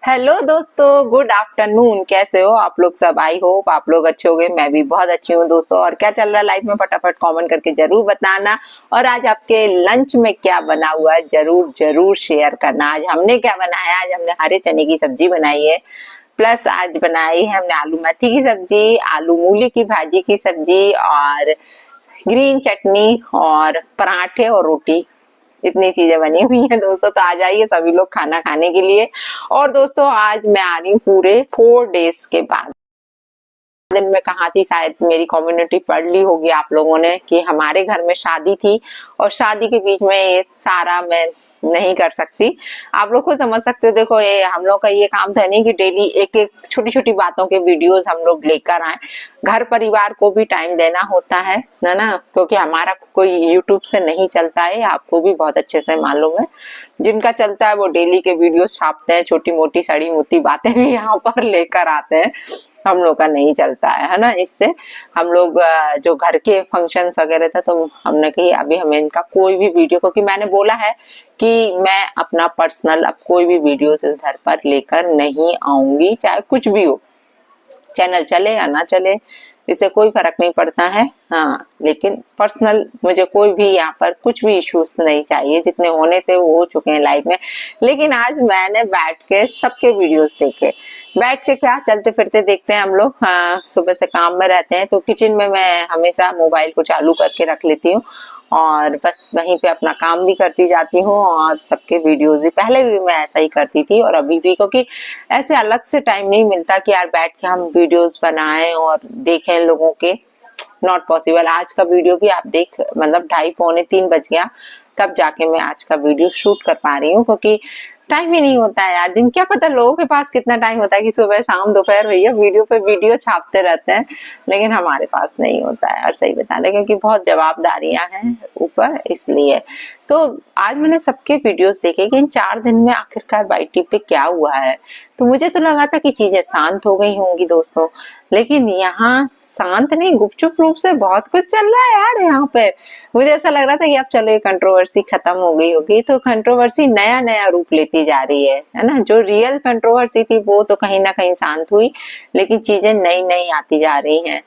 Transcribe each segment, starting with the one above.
Hello दोस्तों, good afternoon. कैसे हो आप लोग सब? आई होप आप लोग अच्छे होंगे। मैं भी बहुत अच्छी हूँ दोस्तों। और क्या चल रहा है लाइफ में, फटाफट कमेंट करके जरूर बताना। और आज आपके लंच में क्या बना हुआ है जरूर जरूर शेयर करना। आज हमने क्या बनाया? आज हमने हरे चने की सब्जी बनाई है, प्लस आज बनाई है हमने आलू मेथी की सब्जी, आलू मूली की भाजी की सब्जी और ग्रीन चटनी और पराठे और रोटी। इतनी चीजें बनी हुई हैं दोस्तों। तो आ जाइए सभी लोग खाना खाने के लिए। और दोस्तों आज मैं आ रही हूँ पूरे 4 डेज के बाद। दिन में कहा थी, शायद मेरी कम्युनिटी पढ़ ली होगी आप लोगों ने, कि हमारे घर में शादी थी और शादी के बीच में ये सारा मैं नहीं कर सकती। आप लोग को समझ सकते हो। देखो, ये हम लोग का ये काम तो है नहीं कि डेली एक एक छोटी छोटी बातों के वीडियोस हम लोग लेकर आए। घर परिवार को भी टाइम देना होता है ना, क्योंकि हमारा कोई यूट्यूब से नहीं चलता है, आपको भी बहुत अच्छे से मालूम है। जिनका चलता है वो डेली के वीडियोस छापते हैं, छोटी मोटी सड़ी मोटी बातें भी यहाँ पर लेकर आते हैं। हम लोग का नहीं चलता है ना। इससे हम लोग जो घर के फंक्शंस वगैरह था, तो हमने कही अभी हमें इनका कोई भी वीडियो, क्योंकि मैंने बोला है कि मैं अपना पर्सनल अब कोई भी वीडियो इस घर पर लेकर नहीं आऊंगी, चाहे कुछ भी हो। चैनल चले या ना चले इससे कोई फर्क नहीं पड़ता है। हाँ, लेकिन पर्सनल मुझे कोई भी यहाँ पर कुछ भी इश्यूज नहीं चाहिए। जितने होने थे वो हो चुके हैं लाइफ में। लेकिन आज मैंने बैठ के सबके वीडियोस देखे। बैठ के क्या चलते फिरते देखते हैं हम लोग। हाँ, सुबह से काम में रहते हैं तो किचन में मैं हमेशा मोबाइल को चालू करके रख लेती हूँ और बस वहीं पे अपना काम भी करती जाती हूँ और सबके वीडियोस भी। पहले भी मैं ऐसा ही करती थी और अभी भी, क्योंकि ऐसे अलग से टाइम नहीं मिलता कि यार बैठ के हम वीडियोस बनाएं और देखें लोगों के। Not possible. आज का वीडियो भी आप देख, मतलब 2:30-3 बज गया तब जाके मैं आज का वीडियो शूट कर पा रही हूँ, क्योंकि टाइम ही नहीं होता है यार। दिन क्या पता लोगों के पास कितना टाइम होता है कि सुबह शाम दोपहर भैया वीडियो पे वीडियो छापते रहते हैं, लेकिन हमारे पास नहीं होता है। और सही बता रहे, क्योंकि बहुत जवाबदारियां हैं ऊपर, इसलिए। तो आज मैंने सबके वीडियोस देखे कि इन 4 दिन में आखिरकार वाईटी पे क्या हुआ है। तो मुझे तो लगा था कि चीजें शांत हो गई होंगी दोस्तों, लेकिन यहाँ शांत नहीं, गुपचुप रूप से बहुत कुछ चल रहा है यार यहाँ पे। मुझे ऐसा लग रहा था कि अब चलो ये कंट्रोवर्सी खत्म हो गई होगी, तो कंट्रोवर्सी नया नया रूप लेती जा रही है ना। जो रियल कंट्रोवर्सी थी वो तो कहीं ना कहीं शांत हुई, लेकिन चीजें नई नई आती जा रही हैं।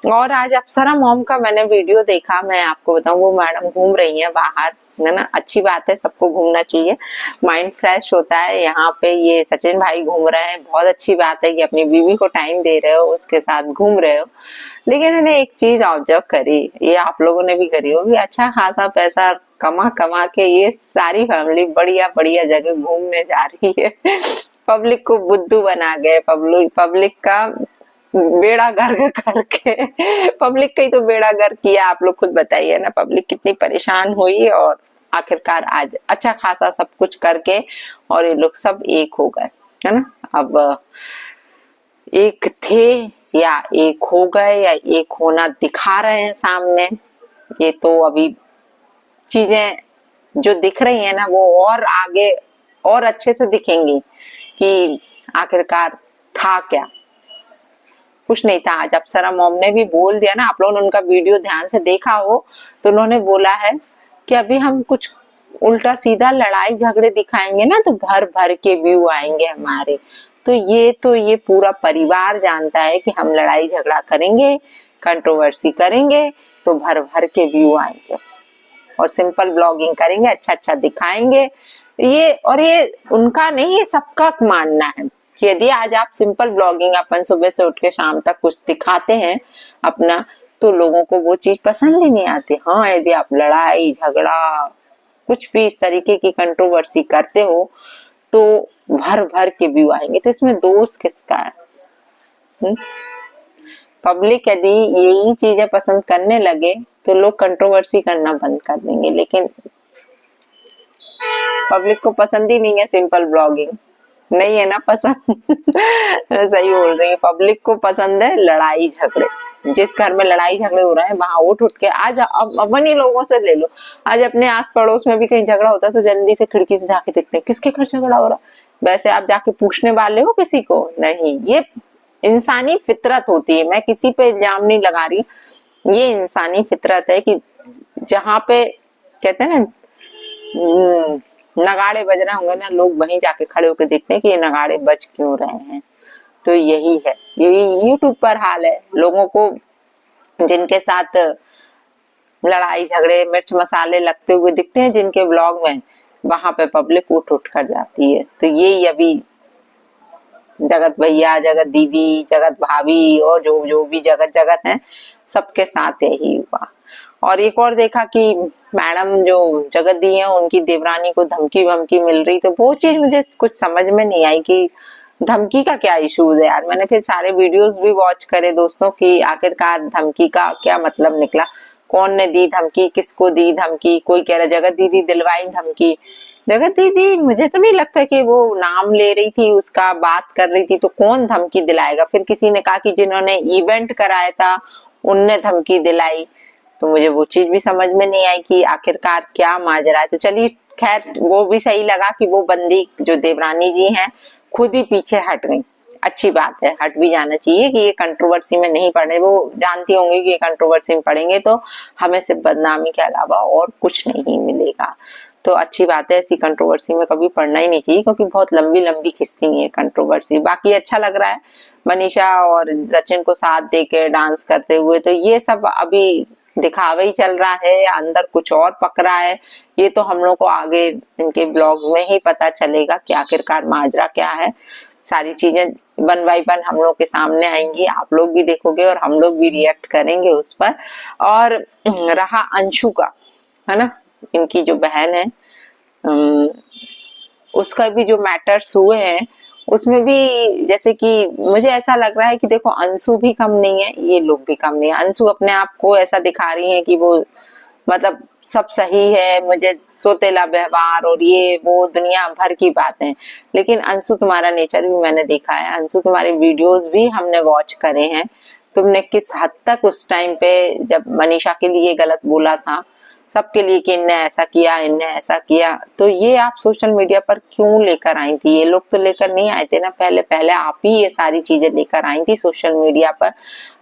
और आज अप्सरा मॉम का मैंने वीडियो देखा। मैं आपको बताऊं, वो मैडम घूम रही है बाहर, है ना। अच्छी बात है, सबको घूमना चाहिए, माइंड फ्रेश होता है। यहाँ पे ये सचिन भाई घूम रहे हैं, बहुत अच्छी बात है कि अपनी बीवी को टाइम दे रहे हो, उसके साथ घूम रहे हो। लेकिन मैंने एक चीज ऑब्जर्व करी, ये आप लोगों ने भी करी होगी। अच्छा खासा पैसा कमा कमा के ये सारी फैमिली बढ़िया बढ़िया जगह घूमने जा रही है। पब्लिक को बुद्धू बना गए, पब्लिक का बेड़ा गर्क करके। पब्लिक का ही तो बेड़ा गर्क किया। आप लोग खुद बताइए ना, पब्लिक कितनी परेशान हुई और आखिरकार आज अच्छा खासा सब कुछ करके और ये लोग सब एक हो गए, है ना। अब एक थे या एक हो गए या एक होना दिखा रहे हैं सामने, ये तो अभी चीजें जो दिख रही है ना वो और आगे और अच्छे से दिखेंगी कि आखिरकार था क्या। कुछ नहीं था। आज अप्सरा मॉम ने भी बोल दिया ना, आप लोगों ने उनका वीडियो ध्यान से देखा हो तो उन्होंने बोला है कि अभी हम कुछ उल्टा सीधा लड़ाई झगड़े दिखाएंगे ना तो भर भर के व्यू आएंगे हमारे। तो ये पूरा परिवार जानता है कि हम लड़ाई झगड़ा करेंगे, कंट्रोवर्सी करेंगे तो भर भर के व्यू आएंगे और सिंपल ब्लॉगिंग करेंगे, अच्छा अच्छा दिखाएंगे। ये उनका नहीं, ये सबका मानना है कि यदि आज आप सिंपल ब्लॉगिंग अपन सुबह से उठ के शाम तक कुछ दिखाते हैं अपना, तो लोगों को वो चीज पसंद ही नहीं आती। हाँ, यदि आप लड़ाई झगड़ा कुछ भी इस तरीके की कंट्रोवर्सी करते हो तो भर भर के व्यू आएंगे। तो इसमें दोष किसका है? पब्लिक यदि यही चीजें पसंद करने लगे तो लोग कंट्रोवर्सी करना बंद कर देंगे, लेकिन पब्लिक को पसंद ही नहीं है सिंपल ब्लॉगिंग, नहीं है ना पसंद। सही बोल रही है, पब्लिक को पसंद है लड़ाई झगड़े। जिस घर में लड़ाई झगड़े हो रहे हैं वहां उठ उठ के आज अपन ही लोगों से ले लो, आज अपने आस पड़ोस में भी कहीं झगड़ा होता है तो जल्दी से खिड़की से जाके देखते हैं किसके घर झगड़ा हो रहा। वैसे आप जाके पूछने वाले हो किसी को? नहीं। ये इंसानी फितरत होती है, मैं किसी पे इल्जाम नहीं लगा रही, ये इंसानी फितरत है कि जहाँ पे कहते हैं ना नगाड़े बज रहे होंगे ना, लोग वहीं जाके खड़े होकर देखते हैं कि ये नगाड़े बज क्यों रहे हैं। तो यही है, यही यूट्यूब पर हाल है। लोगों को जिनके साथ लड़ाई झगड़े मिर्च मसाले लगते हुए दिखते हैं जिनके ब्लॉग में, वहां पे पब्लिक उठ उठ कर जाती है। तो यही अभी जगत भैया, जगत दीदी, जगत भाभी और जो जो भी जगत जगत है, सबके साथ यही हुआ। और एक और देखा कि मैडम जो जगत दी है उनकी देवरानी को धमकी वमकी मिल रही, तो वो चीज मुझे कुछ समझ में नहीं आई कि धमकी का क्या इशू है यार। मैंने फिर सारे वीडियोस भी वॉच करे दोस्तों कि आखिरकार धमकी का क्या मतलब निकला, कौन ने दी धमकी, किसको दी धमकी। कोई कह रहा जगत दीदी दिलवाई धमकी। जगत दीदी मुझे तो नहीं लगता कि वो नाम ले रही थी उसका, बात कर रही थी, तो कौन धमकी दिलाएगा। फिर किसी ने कहा कि जिन्होंने इवेंट कराया था उनने धमकी दिलाई। तो मुझे वो चीज भी समझ में नहीं आई कि आखिरकार क्या माजरा है। तो चलिए खैर, वो भी सही लगा कि वो बंदी जो देवरानी जी हैं खुद ही पीछे हट गई। अच्छी बात है, हट भी जाना चाहिए कि ये कंट्रोवर्सी में नहीं पड़े। वो जानती होंगी कि ये कंट्रोवर्सी में पड़ेंगे तो हमें सिर्फ बदनामी के अलावा और कुछ नहीं मिलेगा। तो अच्छी बात है, ऐसी कंट्रोवर्सी में कभी पड़ना ही नहीं चाहिए, क्योंकि बहुत लंबी लंबी खिंचती है कंट्रोवर्सी। बाकी अच्छा लग रहा है मनीषा और सचिन को साथ देके डांस करते हुए। तो ये सब अभी दिखावा ही चल रहा है, अंदर कुछ और पक रहा है। ये तो हम लोग को आगे इनके ब्लॉग्स में ही पता चलेगा कि आखिरकार माजरा क्या है। सारी चीजें वन बाय वन हम लोग के सामने आएंगी, आप लोग भी देखोगे और हम लोग भी रिएक्ट करेंगे उस पर। और रहा अंशु का, है ना, इनकी जो बहन है, उसका भी जो मैटर्स हुए हैं उसमें भी जैसे कि मुझे ऐसा लग रहा है कि देखो अंशु भी कम नहीं है, ये लोग भी कम नहीं है। अंशु अपने आप को ऐसा दिखा रही है कि वो मतलब सब सही है, मुझे सोतेला व्यवहार और ये वो दुनिया भर की बातें। लेकिन अंशु तुम्हारा नेचर भी मैंने देखा है, अंशु तुम्हारे वीडियोस भी हमने वॉच करे हैं। तुमने किस हद तक उस टाइम पे जब मनीषा के लिए गलत बोला था सबके लिए कि इनने ऐसा किया, इनने ऐसा किया, तो ये आप सोशल मीडिया पर क्यों लेकर आई थी। ये लोग तो लेकर नहीं आए थे ना, पहले पहले आप ही ये सारी चीजें लेकर आई थी सोशल मीडिया पर।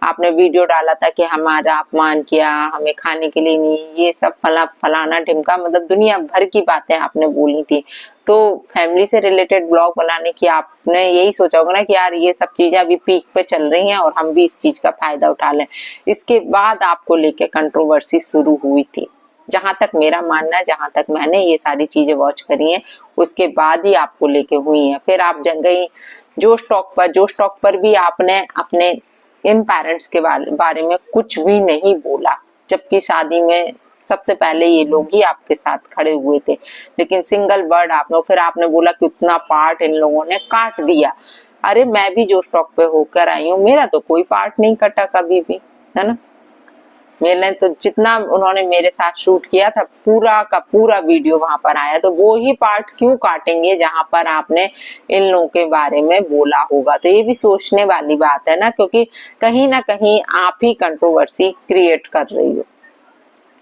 आपने वीडियो डाला था कि हमारा अपमान किया, हमें खाने के लिए नहीं, ये सब फलाना ढिमका, मतलब दुनिया भर की बातें आपने बोली थी। तो फैमिली से रिलेटेड ब्लॉग बनाने की आपने यही सोचा होगा ना कि यार ये सब चीजें अभी पीक पे चल रही हैं और हम भी इस चीज का फायदा उठा लें। इसके बाद आपको लेके कंट्रोवर्सी शुरू हुई थी, जहां तक मेरा मानना है, जहां तक मैंने ये सारी चीजें वॉच करी हैं, उसके बाद ही आपको लेके हुई हैं। फिर आप जंग गई जोश टॉक पर भी आपने अपने इन पेरेंट्स के बारे में कुछ भी नहीं बोला, जबकि शादी में सबसे पहले ये लोग ही आपके साथ खड़े हुए थे। लेकिन सिंगल वर्ड आपने, फिर आपने बोला कि उतना पार्ट इन लोगों ने काट दिया। अरे मैं भी जोश टॉक पे होकर आई हूँ, मेरा तो कोई पार्ट नहीं कटा कभी भी, है ना। मैंने तो जितना उन्होंने मेरे साथ शूट किया था पूरा का पूरा वीडियो वहां पर आया, तो वो ही पार्ट क्यों काटेंगे जहां पर आपने इन लोगों के बारे में बोला होगा। तो ये भी सोचने वाली बात है ना, क्योंकि कहीं ना कहीं आप ही कंट्रोवर्सी क्रिएट कर रही हो,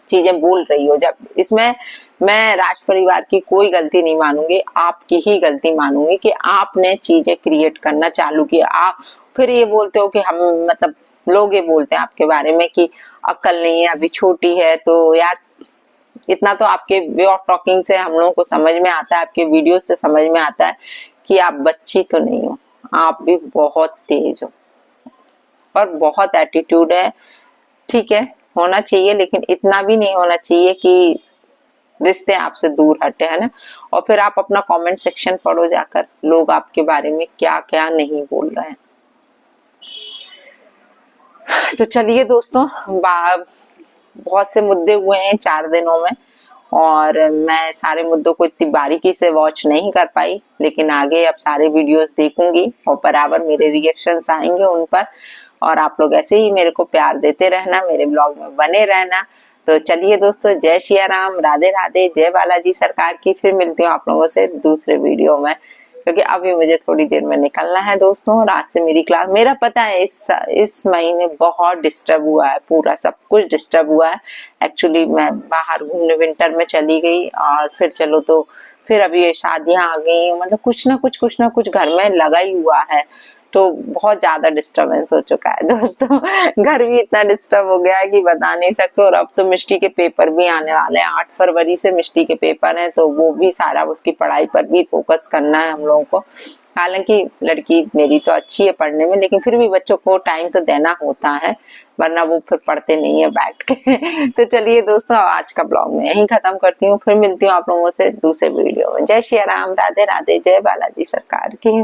चीजें बोल रही हो। जब इसमें मैं राज परिवार की कोई गलती नहीं मानूंगी, आपकी ही गलती मानूंगी कि आपने चीजें क्रिएट करना चालू किया। आप फिर ये बोलते हो कि हम, मतलब लोग ये बोलते हैं आपके बारे में कि अक्ल नहीं है, अभी छोटी है। तो यार इतना तो आपके वे ऑफ टॉकिंग से हम लोगों को समझ में आता है, आपके वीडियो से समझ में आता है कि आप बच्ची तो नहीं हो, आप भी बहुत तेज हो और बहुत एटीट्यूड है। ठीक है, होना चाहिए, लेकिन इतना भी नहीं होना चाहिए कि रिश्ते आपसे दूर हटे, है ना। और फिर आप अपना कमेंट सेक्शन पढ़ो जाकर, लोग आपके बारे में क्या क्या नहीं बोल रहे हैं। तो चलिए दोस्तों, बहुत से मुद्दे हुए हैं 4 दिनों में और मैं सारे मुद्दों को इतनी बारीकी से वॉच नहीं कर पाई, लेकिन आगे अब सारे वीडियोस देखूंगी और बराबर मेरे रिएक्शंस आएंगे उन पर। और आप लोग ऐसे ही मेरे को प्यार देते रहना, मेरे ब्लॉग में बने रहना। तो चलिए दोस्तों, जय श्री राम, राधे राधे, जय बालाजी सरकार की। फिर मिलती हूँ आप लोगों से दूसरे वीडियो में, क्योंकि अभी मुझे थोड़ी देर में निकलना है दोस्तों। और आज से मेरी क्लास, मेरा पता है इस महीने बहुत डिस्टर्ब हुआ है, पूरा सब कुछ डिस्टर्ब हुआ है। एक्चुअली मैं बाहर घूमने विंटर में चली गई और फिर चलो तो फिर अभी ये शादियां आ गई, मतलब कुछ ना कुछ घर में लगा ही हुआ है। तो बहुत ज्यादा डिस्टरबेंस हो चुका है दोस्तों। घर भी इतना डिस्टर्ब हो गया है कि बता नहीं सकते। और अब तो मिष्टी के पेपर भी आने वाले हैं, 8 फरवरी से मिष्टी के पेपर हैं, तो वो भी सारा उसकी पढ़ाई पर भी फोकस करना है हम लोगों को। हालांकि लड़की मेरी तो अच्छी है पढ़ने में, लेकिन फिर भी बच्चों को टाइम तो देना होता है, वरना वो फिर पढ़ते नहीं है बैठ के। तो चलिए दोस्तों, आज का ब्लॉग मैं यहीं खत्म करती हूँ, फिर मिलती हूँ आप लोगों से दूसरे वीडियो में। जय श्री राम, राधे राधे, जय बालाजी सरकार की।